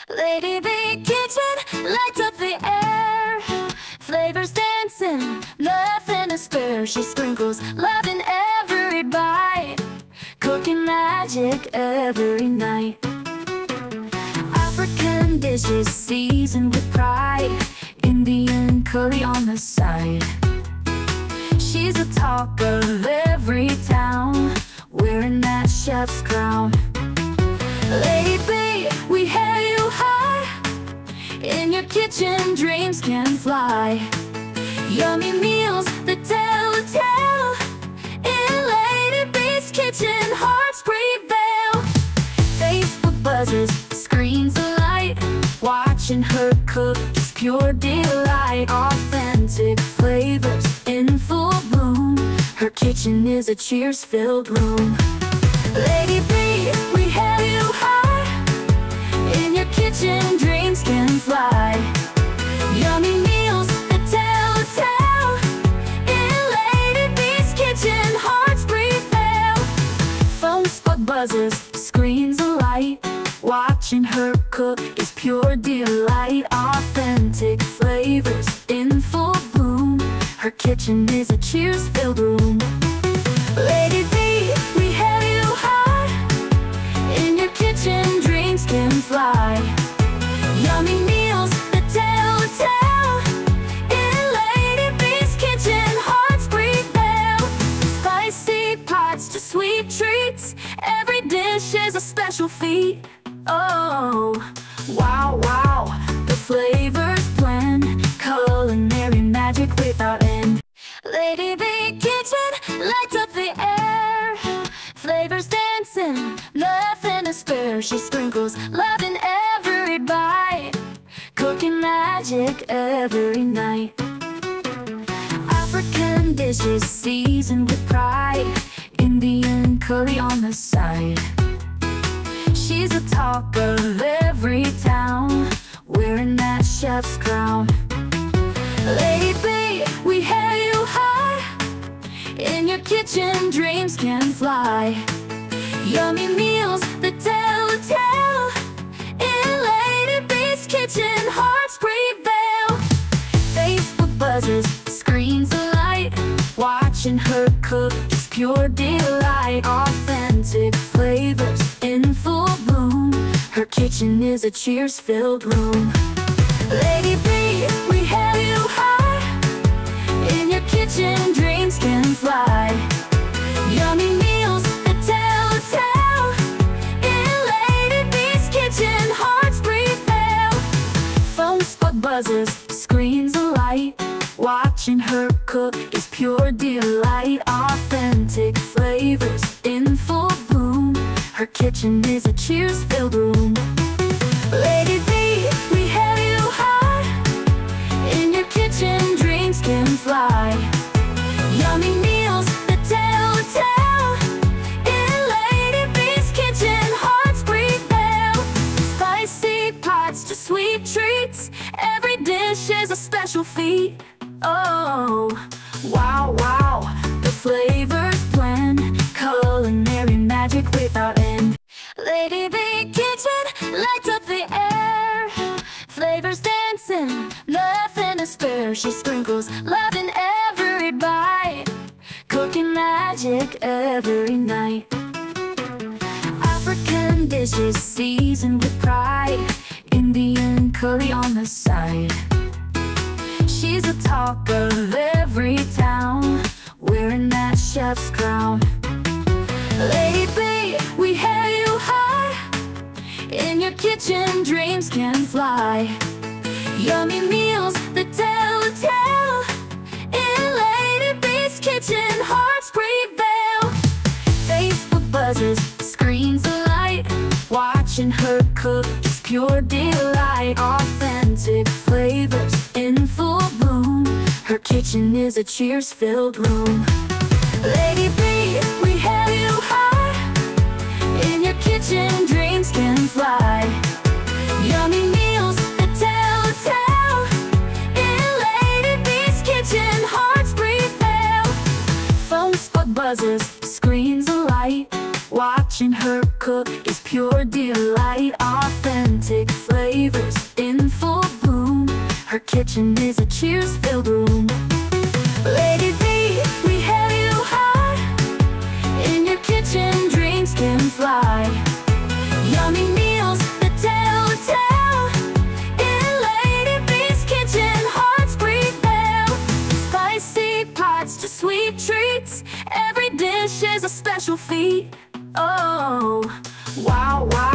Lady B kitchen lights up the air, flavors dancing, nothing to spare. She sprinkles love in every bite, cooking magic every night. African dishes seasoned with pride, Indian curry on the side. She's the talk of every town, wearing that chef's crown. Lady B, we hail you high, in your kitchen dreams can fly. Yummy meals that tell a tale, in Lady B's kitchen hearts prevail. Facebook buzzes, screens alight, watching her cook is pure delight. Authentic flavors in full bloom, her kitchen is a cheers-filled room. Lady B, we hail you high, in your kitchen dreams can fly. Yummy meals that tell a tale, in Lady B's kitchen hearts prevail. Phone spot buzzes, screens alight, watching her cook is pure delight. Authentic flavors in full bloom, her kitchen is a cheers-filled room. Lady B, we hail you high, in your kitchen dreams can fly. Yummy meals that tell a tale, in Lady B's kitchen hearts prevail. Spicy pots to sweet treats, every dish is a special feat. Oh, wow, wow, the flavors blend, culinary magic without end. Lady B kitchen lights up the air, flavors dancing, nothing to spare. She sprinkles love in every bite, cooking magic every night. African dishes seasoned with pride, Indian curry on the side. She's the talk of every town, wearing that chef's crown. Lady B, we hail you high, in your kitchen dreams can fly. Yummy meals that tell a tale, in Lady B's kitchen hearts prevail. Facebook buzzes, screens alight, watching her cook is pure delight. Authentic flavors in full bloom, her kitchen is a cheers-filled room. Lady B, we hail you high, in your kitchen dreams can fly. Yummy meals that tell a tale, in Lady B's kitchen hearts prevail. Phone spot buzzes, screens alight, watching her cook is pure delight. Authentic flavors in full bloom, her kitchen is a cheers-filled room. Lady B, we hail you high, in your kitchen dreams can fly. Yummy meals that tell a tale, in Lady B's kitchen hearts prevail. Spicy pots to sweet treats, every dish is a special feat. Oh, wow, wow, the flavors blend, culinary magic without end. Lady B kitchen lights up the air, flavors dancing, nothing to spare. She sprinkles love in every bite, cooking magic every night. African dishes seasoned with pride, Indian curry on the side. She's the talk of every town, wearing that chef's crown. Lady B, we hail you high, in your kitchen dreams can fly. Yummy meals that tell a tale, in Lady B's kitchen hearts prevail. Facebook buzzes, screens alight, watching her cook is pure delight. Authentic flavors in full bloom, her kitchen is a cheers-filled room. Lady B, we hail you high, in your kitchen dreams can fly. Yummy meals that tell a tale, in Lady B's kitchen hearts prevail. Phone spot buzzes, screens alight, watching her cook is pure delight. Authentic flavor kitchen is a cheers-filled room. Lady B, we have you high. In your kitchen, dreams can fly. Yummy meals that tell a tale. In Lady B's kitchen, hearts prevail. Spicy pots to sweet treats, every dish is a special feat. Oh, wow, wow.